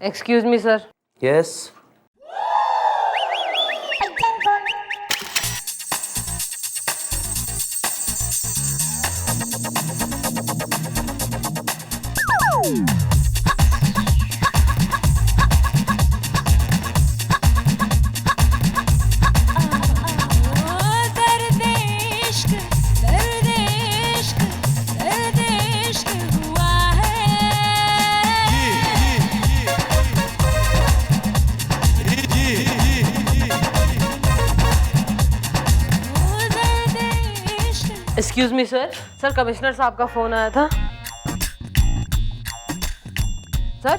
Excuse me sir. Yes. Excuse me sir. Sir commissioner साहब का phone आया था। सर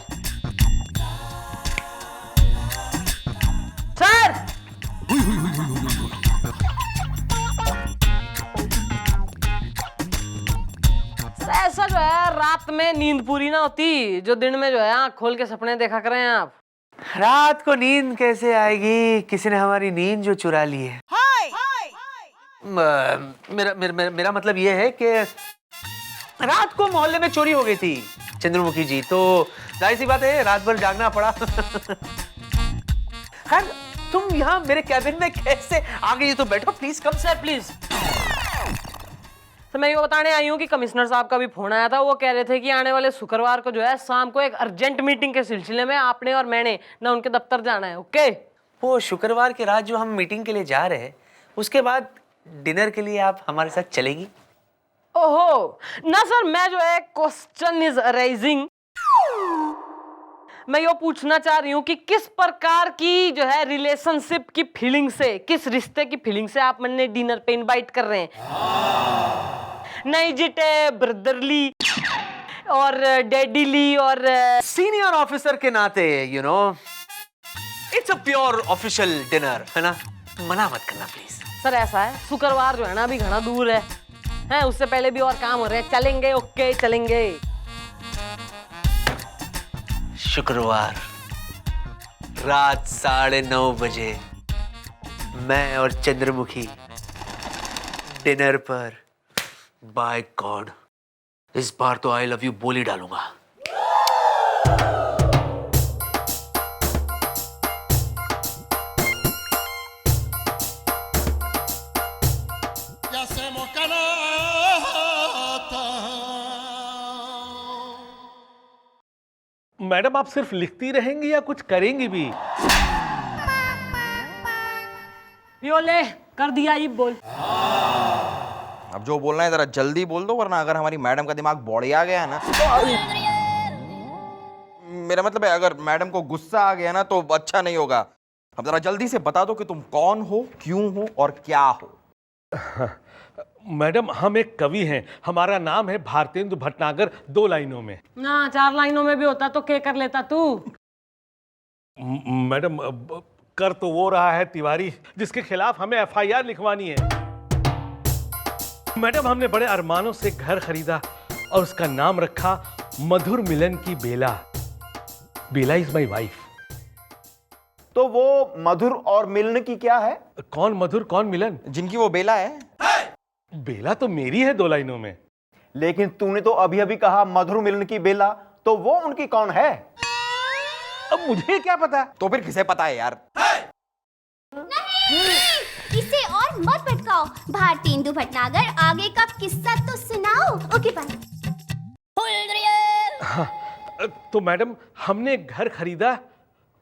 सर ऐसा जो है रात में नींद पूरी ना होती, जो दिन में जो है आँख खोल के सपने देखा करें आप। रात को नींद कैसे आएगी? किसी ने हमारी नींद जो चुरा ली है। मेरा मतलब ये है कि रात को मोहल्ले में चोरी हो गई थी चंद्रमुखी जी, तो जाहिर सी बात है रात भर जागना पड़ा। खैर तुम यहाँ मेरे कैबिन में कैसे आ गई? तो बैठो प्लीज। Come sir please. तो मैं ये बताने आई हूँ कि कमिश्नर साहब का भी फोन आया था। वो कह रहे थे कि आने वाले शुक्रवार को जो है शाम को एक अर्जेंट मीटिंग के सिलसिले में आपने और मैंने ना उनके दफ्तर जाना है। ओके? वो शुक्रवार की रात जो हम मीटिंग के लिए जा रहे हैं, उसके बाद डिनर के लिए आप हमारे साथ चलेगी? ओहो ना सर, मैं जो है क्वेश्चन इज अराइजिंग, मैं ये पूछना चाह रही हूँ कि किस प्रकार की जो है रिलेशनशिप की फीलिंग से, किस रिश्ते की फीलिंग से आप मैंने डिनर पे इनवाइट कर रहे हैं? नहीं जिटे ब्रदरली और डैडीली और सीनियर ऑफिसर के नाते you know it's a pure official dinner, है ना? मना मत करना प्लीज। सर ऐसा है, शुक्रवार जो है ना अभी घना दूर है, उससे पहले भी और काम हो रहे हैं। चलेंगे? ओके चलेंगे। शुक्रवार रात 9:30 बजे मैं और चंद्रमुखी डिनर पर। बाय गॉड, इस बार तो आई लव यू बोल ही डालूंगा। मैडम आप सिर्फ लिखती रहेंगी या कुछ करेंगी भी? यो ले कर दिया, ये बोल। अब जो बोलना है जरा जल्दी बोल दो, वरना अगर हमारी मैडम का दिमाग बौड़िया गया ना मेरा मतलब है अगर मैडम को गुस्सा आ गया ना तो अच्छा नहीं होगा। अब जरा जल्दी से बता दो कि तुम कौन हो, क्यों हो और क्या हो। मैडम हम एक कवि हैं, हमारा नाम है भारतेंदु भटनागर। 2 लाइनों में ना 4 लाइनों में भी होता तो क्या कर लेता तू? मैडम कर तो वो रहा है तिवारी जिसके खिलाफ हमें एफआईआर लिखवानी है। मैडम हमने बड़े अरमानों से घर खरीदा और उसका नाम रखा मधुर मिलन की बेला। बेला इज माई वाइफ। तो वो मधुर और मिलन की क्या है? कौन मधुर कौन मिलन? जिनकी वो बेला है। बेला तो मेरी है 2 लाइनों में। लेकिन तूने तो अभी अभी कहा मधुर मिलन की बेला, तो वो उनकी कौन है? अब मुझे क्या पता? तो फिर किसे पता है यार? नहीं, इसे और मत भटकाओ। भारतेंदु भटनागर, आगे का किस्सा तो सुनाओ। Okay bye. तो मैडम हमने एक घर खरीदा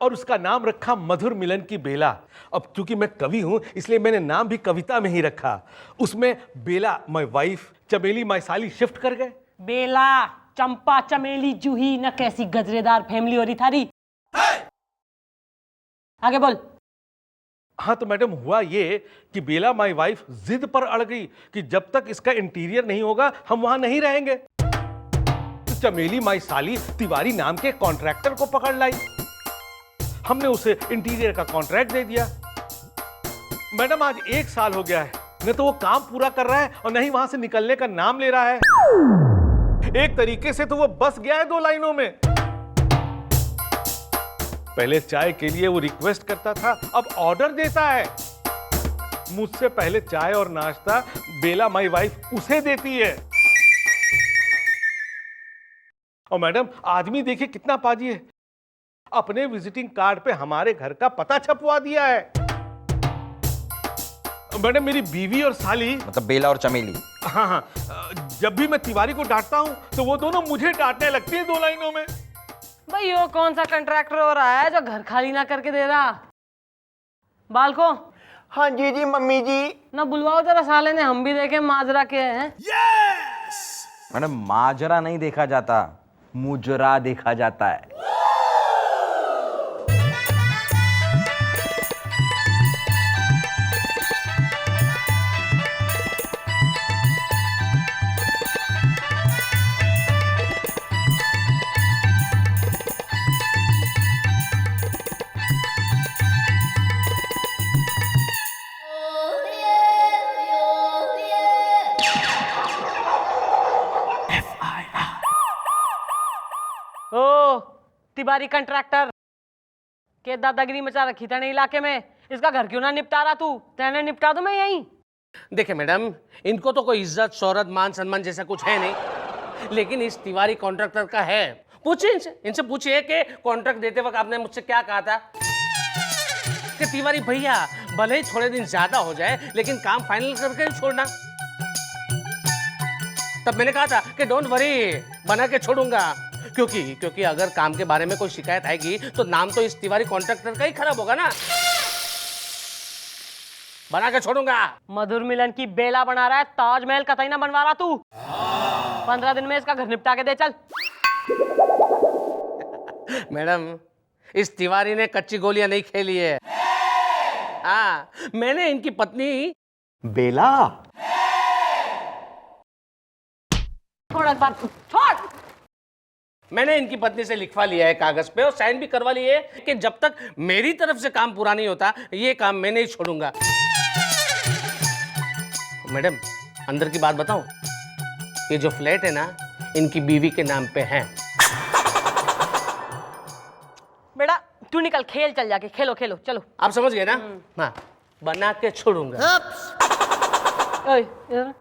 और उसका नाम रखा मधुर मिलन की बेला। अब क्योंकि मैं कवि हूं इसलिए मैंने नाम भी कविता में ही रखा। उसमें बेला माय वाइफ, चमेली माय साली शिफ्ट कर गए। बेला, चंपा, चमेली, जूही न कैसी गजरेदार फैमिली हो रही थारी। आगे बोल। हाँ तो मैडम हुआ ये कि बेला माय वाइफ जिद पर अड़ गई कि जब तक इसका इंटीरियर नहीं होगा हम वहां नहीं रहेंगे। तो चमेली माय साली तिवारी नाम के कॉन्ट्रैक्टर को पकड़ लाई। हमने उसे इंटीरियर का कॉन्ट्रैक्ट दे दिया। मैडम आज 1 साल हो गया है, न तो वो काम पूरा कर रहा है और न ही वहां से निकलने का नाम ले रहा है। एक तरीके से तो वो बस गया है 2 लाइनों में। पहले चाय के लिए वो रिक्वेस्ट करता था, अब ऑर्डर देता है। मुझसे पहले चाय और नाश्ता बेला माई वाइफ उसे देती है। और मैडम आदमी देखिए कितना पाजी है, अपने विजिटिंग कार्ड पे हमारे घर का पता छपवा दिया है। मैडम मेरी बीवी और साली, मतलब बेला और चमेली। हाँ हाँ, जब भी मैं तिवारी को डांटता हूँ तो वो दोनों मुझे डांटने लगती है 2 लाइनों में। भाई वो कौन सा कंट्रैक्टर हो रहा है जो घर खाली ना करके दे रहा? बाल को हाँ जी जी मम्मी जी। ना बुलवाओ जरा, साले ने हम भी देखे माजरा के हैं। मैडम माजरा नहीं देखा जाता, मुजरा देखा जाता है। ओ तिवारी कंट्रैक्टर के दादागिरी मचा रखी था नहीं इलाके में, इसका घर क्यों ना निपटा रहा तू? तेने निपटा दो मैं यहीं। देखे मैडम, इनको तो कोई इज्जत शोहरत मान सम्मान जैसा कुछ है नहीं, लेकिन इस तिवारी कॉन्ट्रैक्टर का है। पूछिए इनसे पूछिए कि कॉन्ट्रैक्ट देते वक्त आपने मुझसे क्या कहा था कि तिवारी भैया भले ही थोड़े दिन ज्यादा हो जाए लेकिन काम फाइनल करके ही छोड़ना। तब मैंने कहा था कि डोंट वरी, बना के छोड़ूंगा, क्योंकि अगर काम के बारे में कोई शिकायत आएगी तो नाम तो इस तिवारी कॉन्ट्रैक्टर का ही खराब होगा ना। बना के छोड़ूंगा। मधुर मिलन की बेला बना रहा है, ताजमहल कतई ना बनवा रहा तू। 15 दिन में इसका घर निपटा के दे चल। मैडम इस तिवारी ने कच्ची गोलियां नहीं खेली है। हाँ, मैंने इनकी पत्नी बेला, थोड़ा बात छोड़। मैंने इनकी पत्नी से लिखवा लिया है कागज पे और साइन भी करवा लिए है कि जब तक मेरी तरफ से काम पूरा नहीं होता ये काम मैं नहीं छोड़ूंगा। मैडम अंदर की बात बताऊं, ये जो फ्लैट है ना इनकी बीवी के नाम पे है। बेटा तू निकल, खेल चल जाके, खेलो खेलो चलो। आप समझ गए ना? हाँ, बना के छोड़ूंगा। ओए, इधर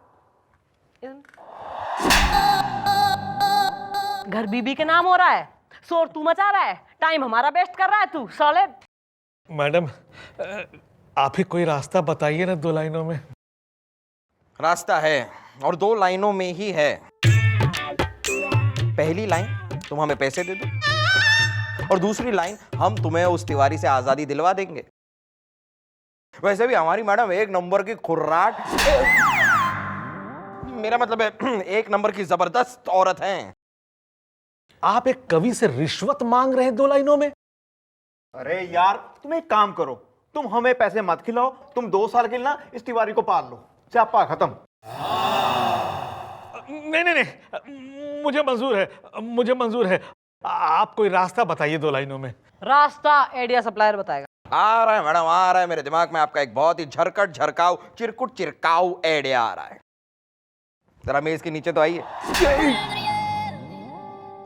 घर बीबी के नाम हो रहा है, शोर तू मचा रहा है, टाइम हमारा वेस्ट कर रहा है तू साले। मैडम आप ही कोई रास्ता बताइए ना 2 लाइनों में। रास्ता है और 2 लाइनों में ही है। पहली लाइन, तुम हमें पैसे दे दो, और दूसरी लाइन, हम तुम्हें उस तिवारी से आजादी दिलवा देंगे। वैसे भी हमारी मैडम 1 नंबर की खुर्राट, मेरा मतलब है 1 नंबर की जबरदस्त औरत हैं। आप एक कवि से रिश्वत मांग रहे हैं 2 लाइनों में? अरे यार तुम एक काम करो, तुम हमें पैसे मत खिलाओ, तुम 2 साल के लिए ना इस तिवारी को पाल लो, स्यापा खत्म। नहीं, मुझे मंजूर है। आप कोई रास्ता बताइए 2 लाइनों में। रास्ता आइडिया सप्लायर बताएगा। आ रहा है मैडम, आ रहा है मेरे दिमाग में आपका एक बहुत ही झरकट झरकाऊ चिरकुट चिरकाऊ आइडिया आ रहा है। जरा मेज के नीचे तो आइए,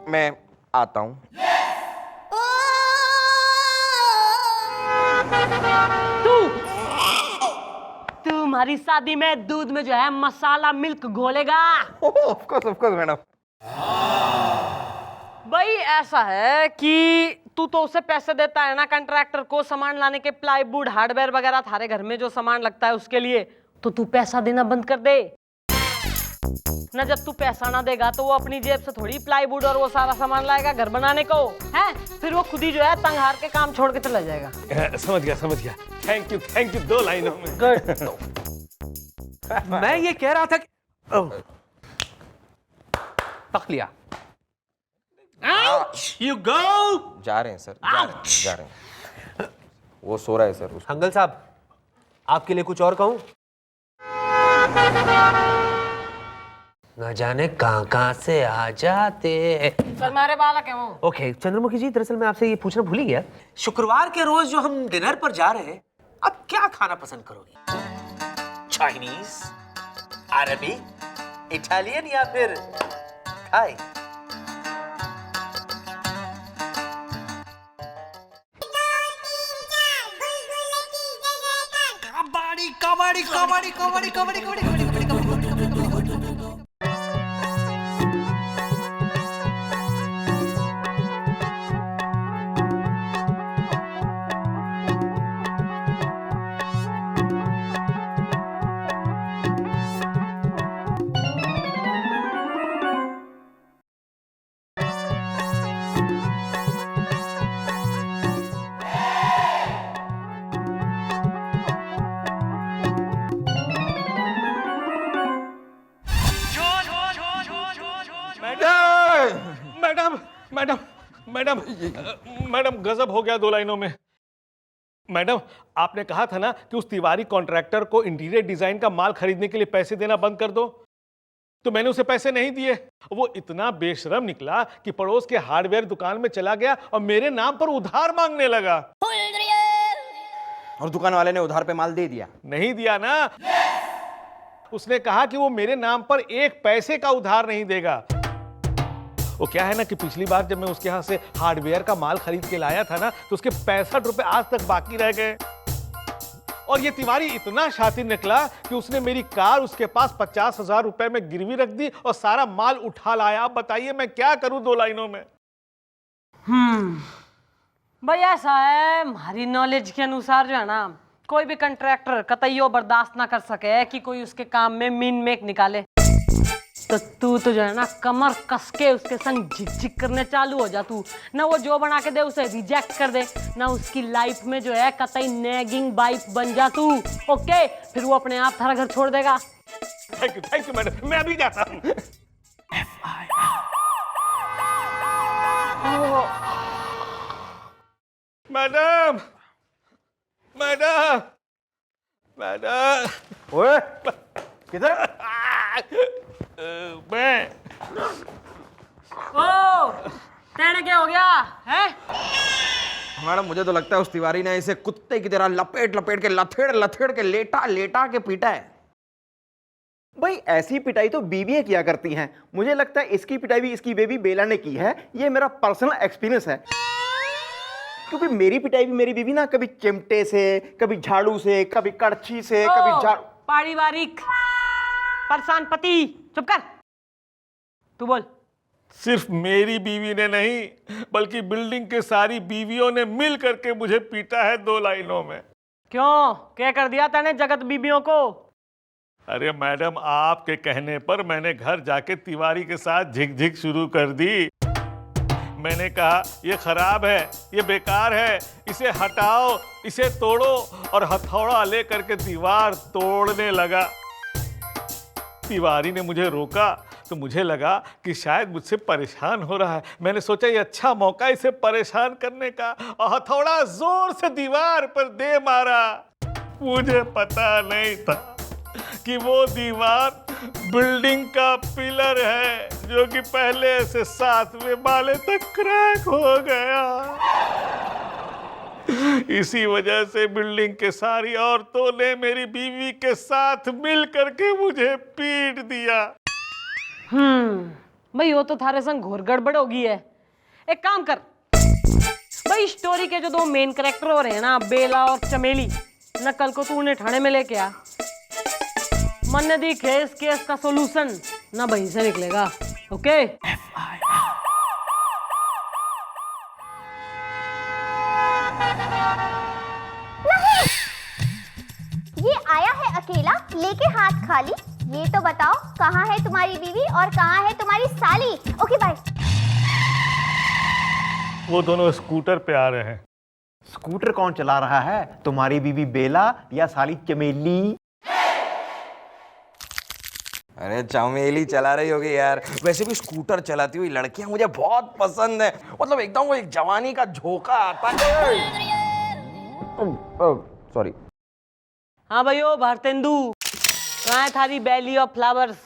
मैं आता हूं। तू हमारी शादी में दूध में जो है मसाला मिल्क घोलेगा। Of course madam. भाई ऐसा है कि तू तो उसे पैसे देता है ना कंट्रैक्टर को सामान लाने के, प्लाईवुड हार्डवेयर वगैरह थारे घर में जो सामान लगता है उसके लिए, तो तू पैसा देना बंद कर दे ना। जब तू पैसा ना देगा तो वो अपनी जेब से थोड़ी प्लाईवुड और वो सारा सामान लाएगा घर बनाने को, है? फिर वो खुद ही जो है तंग हार के काम छोड़ के चला जाएगा। समझ गया। थैंक यू 2 लाइनों में। गुड। मैं ये कह रहा था कि पक लिया। You go. जा रहे हैं सर, जा रहे हैं। वो सो रहा है सर। अंकल साहब आपके लिए कुछ और कहूं? न जाने कहां से आ जाते। सर मारे बालक है वो। ओके चंद्रमुखी जी, दरअसल मैं आपसे ये पूछना भूल ही गया, शुक्रवार के रोज जो हम डिनर पर जा रहे हैं, आप क्या खाना पसंद करोगे? चाइनीज, अरबी, इटालियन या फिर Thai? Kabaddi madam madam madam गजब हो गया 2 लाइनों में। मैडम आपने कहा था ना कि उस तिवारी कॉन्ट्रैक्टर को इंटीरियर डिजाइन का माल खरीदने के लिए पैसे देना बंद कर दो, तो मैंने उसे पैसे नहीं दिए। वो इतना बेशरम निकला कि पड़ोस के हार्डवेयर दुकान में चला गया और मेरे नाम पर उधार मांगने लगा। और दुकान वाले ने उधार पे माल दे दिया? नहीं दिया ना, उसने कहा कि वो मेरे नाम पर 1 पैसे का उधार नहीं देगा। वो क्या है ना कि पिछली बार जब मैं उसके यहाँ से हार्डवेयर का माल खरीद के लाया था ना, तो उसके 65 रुपए आज तक बाकी रह गए। और ये तिवारी इतना शातिर निकला कि उसने मेरी कार उसके पास 50,000 रुपए में गिरवी रख दी और सारा माल उठा लाया। अब बताइए मैं क्या करूं 2 लाइनों में। भाई ऐसा है, हमारी नॉलेज के अनुसार जो है ना, कोई भी कंट्रैक्टर कतईयो बर्दाश्त ना कर सके कि कोई उसके काम में मीन मेक निकाले। तो तू तो जो है ना कमर कस के उसके संग झिक करने चालू हो जा। तू ना वो जो बना के दे उसे रिजेक्ट कर दे, ना उसकी लाइफ में जो है कतई नेगिंग वाइफ बन जा तू। ओके, फिर वो अपने आप थारा घर छोड़ देगा। थैंक यू मैडम, मैं अभी जाता हूं। Madam madam madam. ओए किधर? मैं ओ तेरे क्या हो गया है? मैडम मुझे तो लगता है उस तिवारी ने इसे कुत्ते की तरह लपेट लपेट के लथेड़ के लेटा के पीटा है। भाई ऐसी पिटाई तो बीवियां किया करती हैं, मुझे लगता है इसकी पिटाई भी इसकी बेबी बेला ने की है। ये मेरा पर्सनल एक्सपीरियंस है, क्योंकि मेरी पिटाई भी मेरी बीवी ना कभी चिमटे से, कभी झाड़ू से, कभी कड़छी से, कभी झाड़ू। पारिवारिक परेशान पति, चुप कर। तू बोल। सिर्फ मेरी बीवी ने नहीं बल्कि बिल्डिंग के सारी बीवियों ने मिल करके मुझे पीटा है 2 लाइनों में। क्यों, क्या कर दिया तूने जगत बीबियों को? अरे मैडम आपके कहने पर मैंने घर जाके तिवारी के साथ झिक शुरू कर दी। मैंने कहा ये खराब है, ये बेकार है, इसे हटाओ, इसे तोड़ो, और हथौड़ा लेकर के दीवार तोड़ने लगा। तिवारी ने मुझे रोका तो मुझे लगा कि शायद मुझसे परेशान हो रहा है। मैंने सोचा ये अच्छा मौका इसे परेशान करने का, और हथौड़ा जोर से दीवार पर दे मारा। मुझे पता नहीं था कि वो दीवार बिल्डिंग का पिलर है जो कि पहले से 7वें माले तक क्रैक हो गया। इसी वजह से बिल्डिंग के सारी औरतों ने मेरी बीवी के साथ मिल करके मुझे पीट दिया। भाई वो तो थारे संग घोर गड़बड़ होगी है। एक काम कर भाई, स्टोरी के जो 2 मेन कैरेक्टर हो रहे हैं ना, बेला और चमेली, ना कल को तू उन्हें थाने में लेके आ। मन दी केस का सॉल्यूशन ना वहीं से निकलेगा। ओके ये आया है अकेला लेके हाथ खाली। ये तो बताओ कहाँ है तुम्हारी बीवी और कहाँ है तुम्हारी साली? Okay bye. वो दोनों स्कूटर पे आ रहे हैं। स्कूटर कौन चला रहा है, तुम्हारी बीवी बेला या साली चमेली? अरे चमेली चला रही होगी यार। वैसे भी स्कूटर चलाती हुई लड़कियां मुझे बहुत पसंद है, मतलब एकदम वो एक जवानी का झोंका आता है। सॉरी। हाँ भाइयों, भारतेंदु कहाँ है थारी बैली ऑफ फ्लावर्स?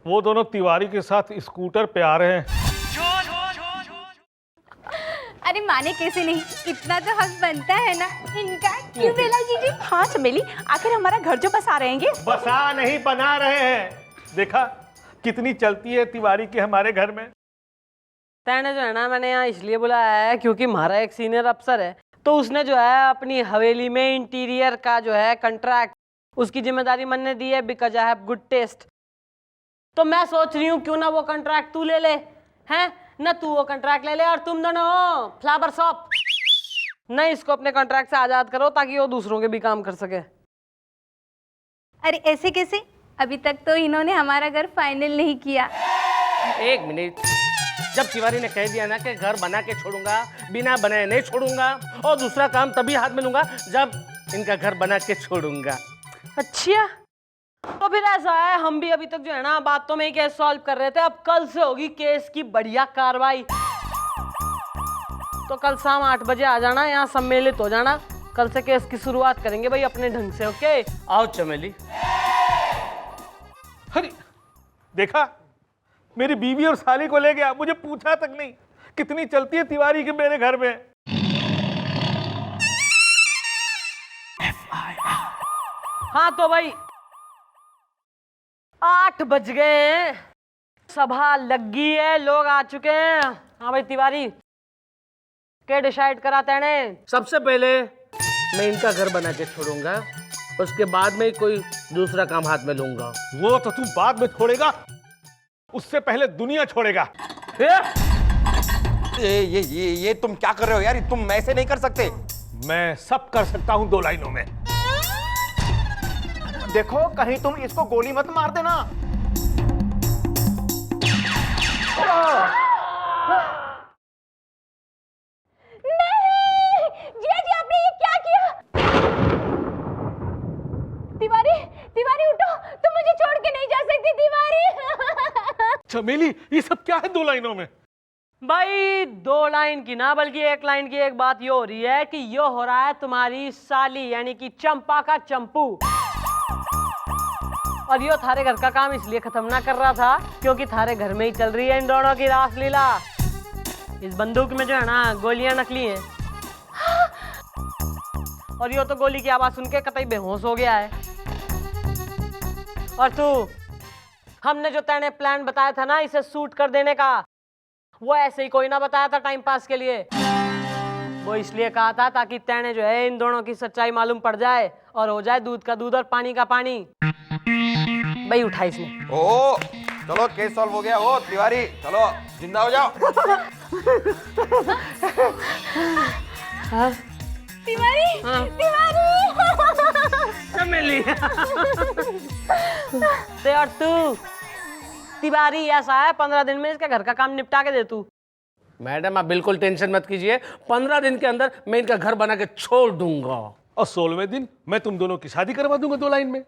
वो दोनों तिवारी के साथ स्कूटर पे आ रहे हैं। अरे माने कैसे नहीं, इतना तो हक बनता है ना इनका। क्यों बेला जीजी? हाँ चमेली, आखिर हमारा घर जो बसा रहेंगे। बसा नहीं, बना रहे हैं। देखा कितनी चलती है तिवारी की हमारे घर में। तैने जो है ना, मैंने यहाँ इसलिए बुलाया है क्योंकि हमारा एक सीनियर अफसर है, तो उसने जो है अपनी हवेली में इंटीरियर का जो है कंट्रैक्ट, उसकी जिम्मेदारी मैंने दी है, because I have good taste. तो मैं सोच रही हूँ क्यों ना वो कंट्रैक्ट तू ले ले, हैं ना? तू वो कंट्रैक्ट ले ले और तुम दोनों फ्लावर शॉप नहीं, इसको अपने कॉन्ट्रैक्ट से आजाद करो ताकि वो दूसरों के भी काम कर सके। अरे ऐसे कैसे? अभी तक तो इन्होंने हमारा घर फाइनल नहीं किया। 1 मिनट, जब तिवारी ने कह दिया ना कि घर बना के छोड़ूंगा, बिना बनाए नहीं छोड़ूंगा, और दूसरा काम तभी हाथ में लूंगा जब इनका घर बना के छोड़ूंगा। अच्छा, तो फिर ऐसा है, हम भी अभी तक जो है ना बातों में ही केस सॉल्व कर रहे थे, अब कल से होगी केस की बढ़िया कार्रवाई। तो कल शाम 8 बजे आ जाना, यहाँ सम्मिलित हो जाना। कल से केस की शुरुआत करेंगे भाई अपने ढंग से। ओके आओ चमेली। अरे देखा, मेरी बीवी और साली को ले गया, मुझे पूछा तक नहीं। कितनी चलती है तिवारी की मेरे घर में। हाँ तो भाई 8 बज गए हैं, सभा लग गई है, लोग आ चुके हैं। हाँ भाई तिवारी, क्या डिसाइड करा तेने? सबसे पहले मैं इनका घर बना के छोड़ूंगा, उसके बाद में कोई दूसरा काम हाथ में लूंगा। वो तो तू बाद में छोड़ेगा, उससे पहले दुनिया छोड़ेगा। ये तुम क्या कर रहे हो यार? तुम ऐसे नहीं कर सकते। मैं सब कर सकता हूं 2 लाइनों में। देखो कहीं तुम इसको गोली मत मार देना। नहीं जिया जी, आपने ये क्या किया? तिवारी, तिवारी उठो, तुम मुझे छोड़ के नहीं जा सकती तिवारी। चमेली, ये सब क्या है 2 लाइनों में? भाई 2 लाइन की ना बल्कि 1 लाइन की एक बात ये हो रही है कि ये हो रहा है तुम्हारी साली यानी कि चंपा का चंपू। और ये थारे घर का काम इसलिए खत्म ना कर रहा था क्योंकि थारे घर में ही चल रही है इन दोनों की रासलीला। इस बंदूक में जो है ना गोलियां नकली हैं। और ये तो गोली की आवाज सुन के कतई बेहोश हो गया है। और तू, हमने जो तेने प्लान बताया था ना इसे शूट कर देने का, वो ऐसे ही कोई ना बताया था टाइम पास के लिए। वो इसलिए कहा था ताकि तेने जो है इन दोनों की सच्चाई मालूम पड़ जाए और हो जाए दूध का दूध और पानी का पानी। भाई उठा इसने। ओ चलो, केस सॉल्व हो गया। ओ तिवारी चलो, जिंदा हो जाओ। तिवारी, तिवारी। चमेली। ते और तू तिवारी ऐसा है 15 दिन में इसके घर का काम निपटा के दे तू। मैडम आप बिल्कुल टेंशन मत कीजिए, 15 दिन के अंदर मैं इनका घर बना के छोड़ दूंगा। और 16वें दिन मैं तुम दोनों की शादी करवा दूंगा 2 लाइन में।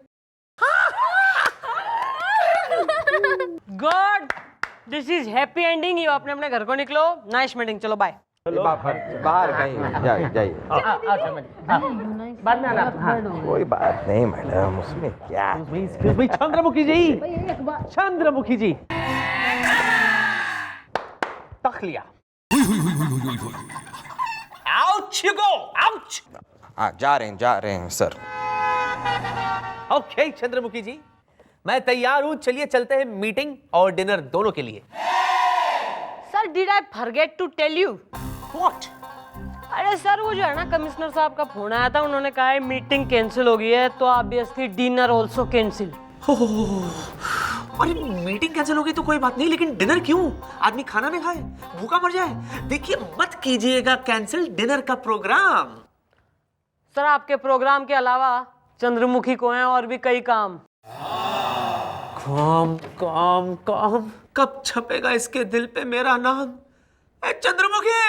Good, this is happy ending. ये अपने अपने घर को निकलो। नाइस मीटिंग, चलो बाय। बाहर कहीं जाइए। बाद में आना। कोई बात नहीं मैडम, उसमें क्या। Excuse me Chandramukhi ji, Chandramukhi ji. तखलिया। Ouch you go, ouch. हाँ जा रहे हैं सर। ओके चंद्रमुखी जी, मैं तैयार हूं। चलिए चलते हैं मीटिंग और डिनर दोनों के लिए। Sir did I forget to tell you? What? अरे सर वो जो है ना कमिश्नर साहब का फोन आया था, उन्होंने कहा है मीटिंग कैंसिल हो गई है तो ऑब्वियसली डिनर आल्सो कैंसिल। अरे मीटिंग कैंसिल हो गई तो कोई बात नहीं, लेकिन डिनर क्यों? आदमी खाना नहीं खाए, भूखा मर जाए। देखिए मत कीजिएगा कैंसिल डिनर का प्रोग्राम। सर आपके प्रोग्राम के अलावा चंद्रमुखी को हैं और भी कई काम। काम काम काम, कब छपेगा इसके दिल पे मेरा नाम? ए चंद्रमुखी!